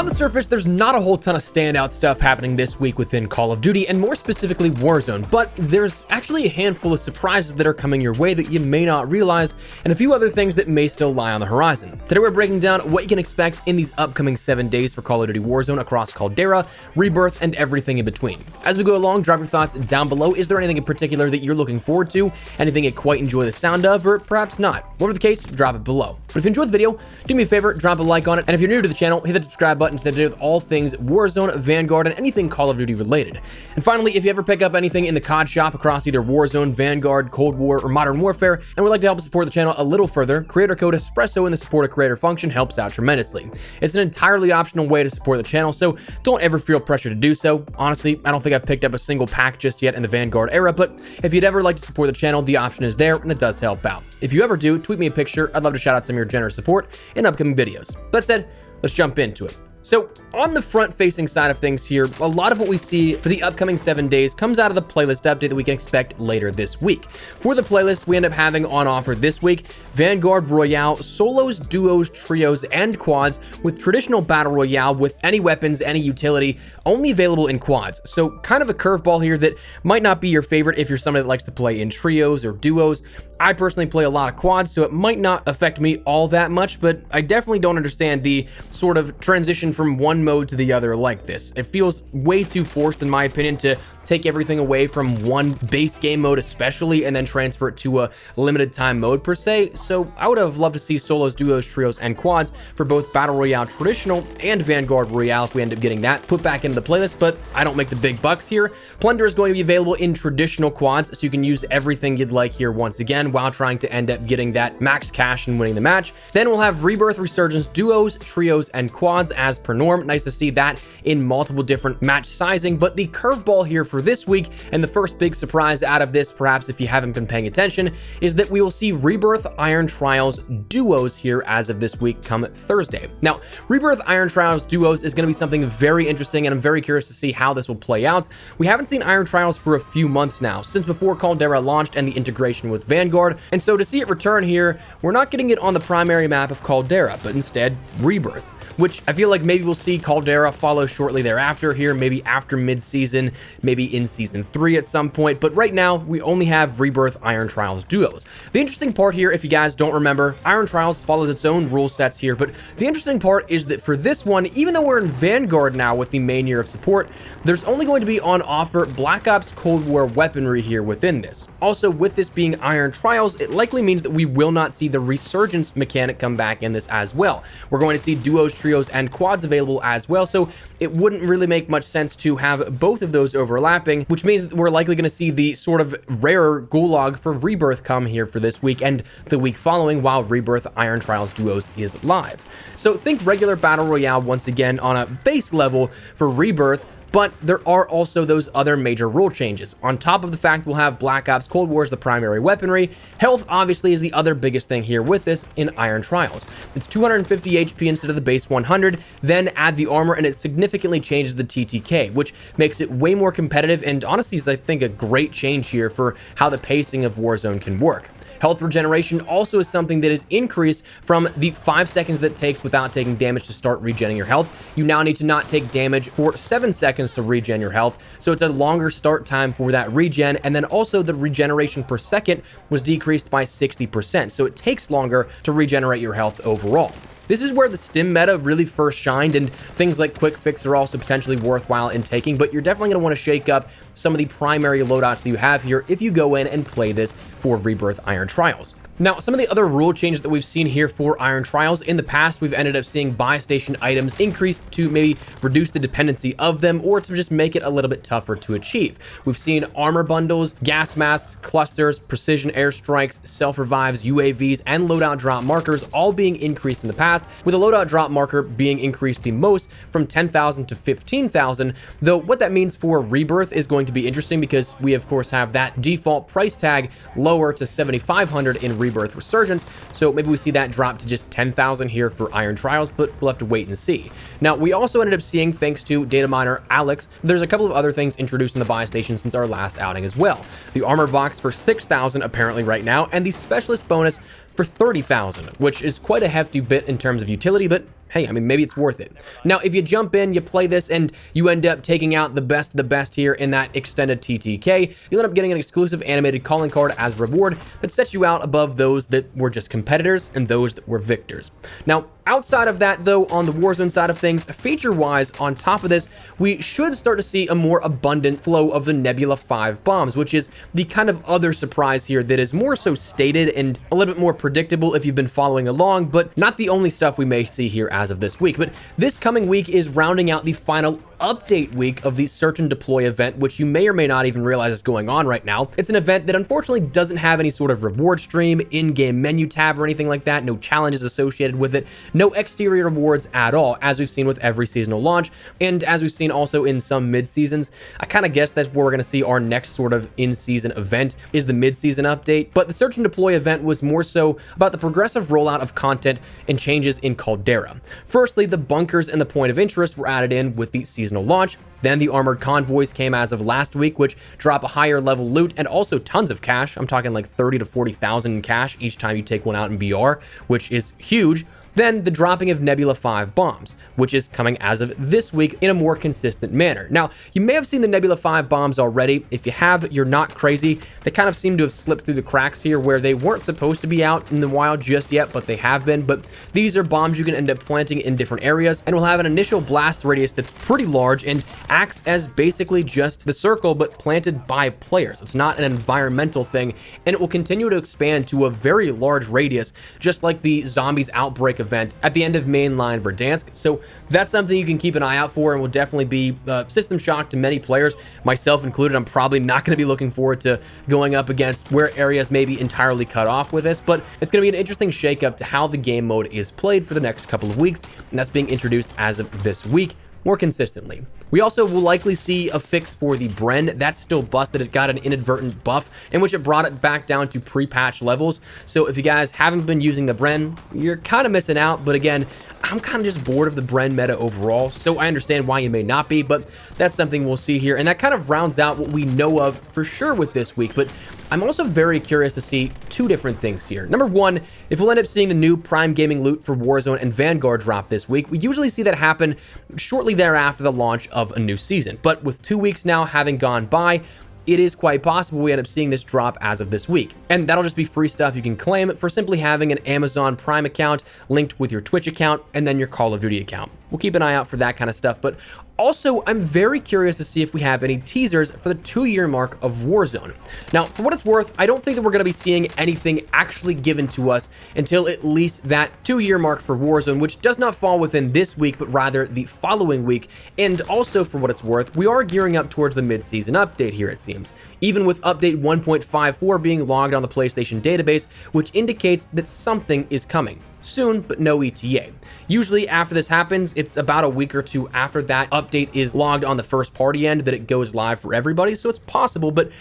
On the surface, there's not a whole ton of standout stuff happening this week within Call of Duty, and more specifically Warzone, but there's actually a handful of surprises that are coming your way that you may not realize, and a few other things that may still lie on the horizon. Today we're breaking down what you can expect in these upcoming 7 days for Call of Duty Warzone across Caldera, Rebirth, and everything in between. As we go along, drop your thoughts down below. Is there anything in particular that you're looking forward to? Anything you quite enjoy the sound of, or perhaps not? Whatever the case, drop it below. But if you enjoyed the video, do me a favor, drop a like on it, and if you're new to the channel, hit the subscribe button to stay updated with all things Warzone, Vanguard, and anything Call of Duty related. And finally, if you ever pick up anything in the COD shop across either Warzone, Vanguard, Cold War, or Modern Warfare, and would like to help support the channel a little further, creator code ESPRESSO in the support a creator function helps out tremendously. It's an entirely optional way to support the channel, so don't ever feel pressure to do so. Honestly, I don't think I've picked up a single pack just yet in the Vanguard era, but if you'd ever like to support the channel, the option is there, and it does help out. If you ever do, tweet me a picture. I'd love to shout out some of your generous support in upcoming videos. That said, let's jump into it. So on the front-facing side of things here, a lot of what we see for the upcoming 7 days comes out of the playlist update that we can expect later this week. For the playlist, we end up having on offer this week Vanguard Royale, solos, duos, trios, and quads with traditional battle royale with any weapons, any utility, only available in quads. So kind of a curveball here that might not be your favorite if you're somebody that likes to play in trios or duos. I personally play a lot of quads, so it might not affect me all that much, but I definitely don't understand the sort of transition from one mode to the other like this. It feels way too forced, in my opinion, to take everything away from one base game mode especially and then transfer it to a limited time mode per se. So I would have loved to see solos, duos, trios, and quads for both Battle Royale Traditional and Vanguard Royale if we end up getting that put back into the playlist, but I don't make the big bucks here. Plunder is going to be available in traditional quads, so you can use everything you'd like here once again while trying to end up getting that max cash and winning the match. Then we'll have Rebirth Resurgence duos, trios, and quads as per norm. Nice to see that in multiple different match sizing, but the curveball here for this week, and the first big surprise out of this, perhaps if you haven't been paying attention, is that we will see Rebirth Iron Trials duos here as of this week come Thursday. Now, Rebirth Iron Trials duos is going to be something very interesting, and I'm very curious to see how this will play out. We haven't seen Iron Trials for a few months now, since before Caldera launched and the integration with Vanguard, and so to see it return here, we're not getting it on the primary map of Caldera, but instead Rebirth, which I feel like maybe we'll see Caldera follow shortly thereafter here, maybe after mid-season, maybe in Season 3 at some point, but right now, we only have Rebirth Iron Trials duos. The interesting part here, if you guys don't remember, Iron Trials follows its own rule sets here, but the interesting part is that for this one, even though we're in Vanguard now with the main year of support, there's only going to be on offer Black Ops Cold War weaponry here within this. Also, with this being Iron Trials, it likely means that we will not see the Resurgence mechanic come back in this as well. We're going to see duos, trios, and quads available as well, so it wouldn't really make much sense to have both of those overlapping, which means that we're likely going to see the sort of rarer gulag for Rebirth come here for this week and the week following while Rebirth Iron Trials duos is live. So think regular Battle Royale once again on a base level for Rebirth, but there are also those other major rule changes. On top of the fact we'll have Black Ops Cold War as the primary weaponry, health obviously is the other biggest thing here with this in Iron Trials. It's 250 HP instead of the base 100, then add the armor and it significantly changes the TTK, which makes it way more competitive and honestly is I think a great change here for how the pacing of Warzone can work. Health regeneration also is something that is increased from the 5 seconds that it takes without taking damage to start regenerating your health. You now need to not take damage for 7 seconds to regen your health, so it's a longer start time for that regen, and then also the regeneration per second was decreased by 60%, so it takes longer to regenerate your health overall. This is where the stim meta really first shined, and things like quick fix are also potentially worthwhile in taking, but you're definitely going to want to shake up some of the primary loadouts that you have here if you go in and play this for Rebirth Iron Trials. Now, some of the other rule changes that we've seen here for Iron Trials, in the past, we've ended up seeing buy station items increased to maybe reduce the dependency of them or to just make it a little bit tougher to achieve. We've seen armor bundles, gas masks, clusters, precision airstrikes, self-revives, UAVs, and loadout drop markers all being increased in the past, with a loadout drop marker being increased the most from 10,000 to 15,000, though what that means for Rebirth is going to be interesting because we, of course, have that default price tag lower to 7,500 in Rebirth Resurgence, so maybe we see that drop to just 10,000 here for Iron Trials, but we'll have to wait and see. Now, we also ended up seeing, thanks to data miner Alex, there's a couple of other things introduced in the buy station since our last outing as well. The armor box for 6,000 apparently right now, and the specialist bonus for 30,000, which is quite a hefty bit in terms of utility, but hey, I mean, maybe it's worth it. Now, if you jump in, you play this, and you end up taking out the best of the best here in that extended TTK, you'll end up getting an exclusive animated calling card as reward that sets you out above those that were just competitors and those that were victors. Now, outside of that, though, on the Warzone side of things, feature-wise, on top of this, we should start to see a more abundant flow of the Nebula 5 bombs, which is the kind of other surprise here that is more so stated and a little bit more predictable if you've been following along, but not the only stuff we may see here as of this week. But this coming week is rounding out the final update week of the Search and Deploy event, which you may or may not even realize is going on right now. It's an event that unfortunately doesn't have any sort of reward stream, in-game menu tab, or anything like that, no challenges associated with it, no exterior rewards at all, as we've seen with every seasonal launch, and as we've seen also in some mid-seasons. I kind of guess that's where we're going to see our next sort of in-season event, is the mid-season update, but the Search and Deploy event was more so about the progressive rollout of content and changes in Caldera. Firstly, the bunkers and the point of interest were added in with the seasonal launch. Then the armored convoys came as of last week, which drop a higher level loot and also tons of cash. I'm talking like 30 to 40,000 in cash each time you take one out in BR, which is huge. Then the dropping of Nebula 5 bombs, which is coming as of this week in a more consistent manner. Now, you may have seen the Nebula 5 bombs already. If you have, you're not crazy. They kind of seem to have slipped through the cracks here where they weren't supposed to be out in the wild just yet, but they have been. But these are bombs you can end up planting in different areas and will have an initial blast radius that's pretty large and acts as basically just the circle, but planted by players. It's not an environmental thing, and it will continue to expand to a very large radius, just like the Zombies Outbreak event at the end of mainline Verdansk. So that's something you can keep an eye out for and will definitely be system shock to many players, myself included. I'm probably not going to be looking forward to going up against where areas may be entirely cut off with this, but it's going to be an interesting shakeup to how the game mode is played for the next couple of weeks, and that's being introduced as of this week more consistently. We also will likely see a fix for the Bren. That's still busted. It got an inadvertent buff in which it brought it back down to pre-patch levels. So if you guys haven't been using the Bren, you're kind of missing out. But again, I'm kind of just bored of the Bren meta overall, so I understand why you may not be, but that's something we'll see here. And that kind of rounds out what we know of for sure with this week. But I'm also very curious to see two different things here. Number one, if we'll end up seeing the new Prime Gaming loot for Warzone and Vanguard drop this week. We usually see that happen shortly thereafter the launch of a new season. But with 2 weeks now having gone by, it is quite possible we end up seeing this drop as of this week. And that'll just be free stuff you can claim for simply having an Amazon Prime account linked with your Twitch account and then your Call of Duty account. We'll keep an eye out for that kind of stuff. But also, I'm very curious to see if we have any teasers for the 2-year mark of Warzone. Now, for what it's worth, I don't think that we're going to be seeing anything actually given to us until at least that 2-year mark for Warzone, which does not fall within this week, but rather the following week. And also, for what it's worth, we are gearing up towards the mid-season update here, it seems. Even with update 1.54 being logged on the PlayStation database, which indicates that something is coming. Soon, but no ETA. Usually after this happens, it's about a week or two after that update is logged on the first party end that it goes live for everybody, so it's possible, but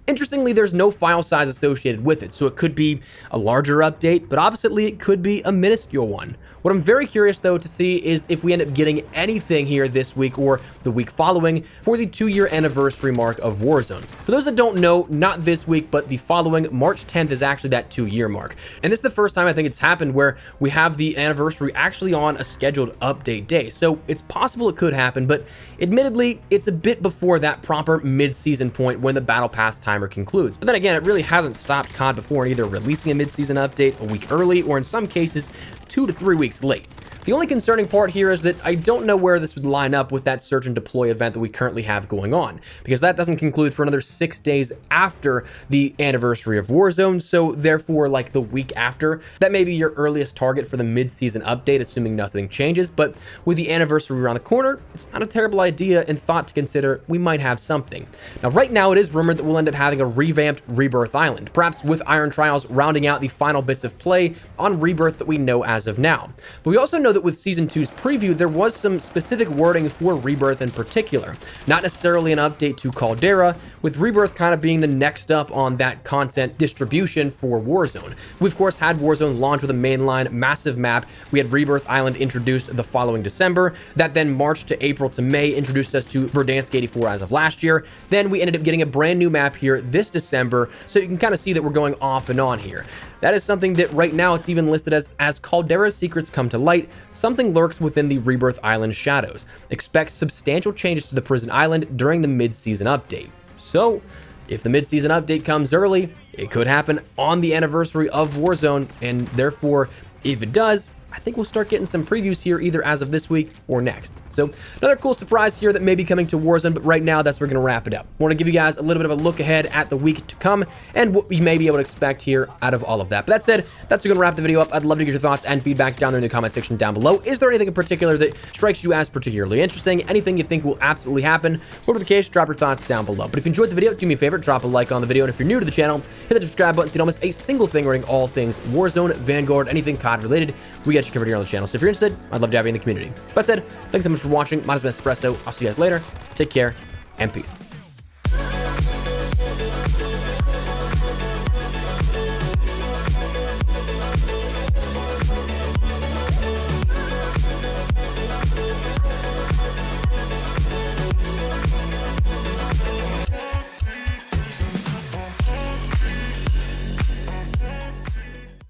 interestingly, there's no file size associated with it, so it could be a larger update, but oppositely, it could be a minuscule one. What I'm very curious, though, to see is if we end up getting anything here this week or the week following for the 2-year anniversary mark of Warzone. For those that don't know, not this week, but the following, March 10th is actually that 2-year mark. And this is the first time I think it's happened where we have the anniversary actually on a scheduled update day. So it's possible it could happen, but admittedly, it's a bit before that proper mid-season point when the Battle Pass timer concludes. But then again, it really hasn't stopped COD before in either releasing a mid-season update a week early or in some cases 2 to 3 weeks late. The only concerning part here is that I don't know where this would line up with that Search and Deploy event that we currently have going on, because that doesn't conclude for another 6 days after the anniversary of Warzone, so therefore, like the week after, that may be your earliest target for the mid-season update, assuming nothing changes. But with the anniversary around the corner, it's not a terrible idea and thought to consider we might have something. Now, right now, it is rumored that we'll end up having a revamped Rebirth Island, perhaps with Iron Trials rounding out the final bits of play on Rebirth that we know as of now. But we also know that with Season 2's preview, there was some specific wording for Rebirth in particular. Not necessarily an update to Caldera, with Rebirth kind of being the next up on that content distribution for Warzone. We, of course, had Warzone launch with a mainline massive map. We had Rebirth Island introduced the following December. That then March to April to May introduced us to Verdansk 84 as of last year. Then we ended up getting a brand new map here this December, so you can kind of see that we're going off and on here. That is something that right now it's even listed as Caldera's secrets come to light, something lurks within the Rebirth Island shadows. Expect substantial changes to the prison island during the mid-season update. So, if the mid-season update comes early, it could happen on the anniversary of Warzone, and therefore, if it does, I think we'll start getting some previews here either as of this week or next. So another cool surprise here that may be coming to Warzone, but right now that's where we're going to wrap it up. I want to give you guys a little bit of a look ahead at the week to come and what we may be able to expect here out of all of that. But that said, that's going to wrap the video up. I'd love to get your thoughts and feedback down there in the comment section down below. Is there anything in particular that strikes you as particularly interesting? Anything you think will absolutely happen? Whatever the case, drop your thoughts down below. But if you enjoyed the video, do me a favor, drop a like on the video. And if you're new to the channel, hit the subscribe button so you don't miss a single thing regarding all things Warzone, Vanguard, anything COD related. We got you covered here on the channel. So if you're interested, I'd love to have you in the community. That said, thanks so much for watching. My name is Espresso. I'll see you guys later. Take care and peace.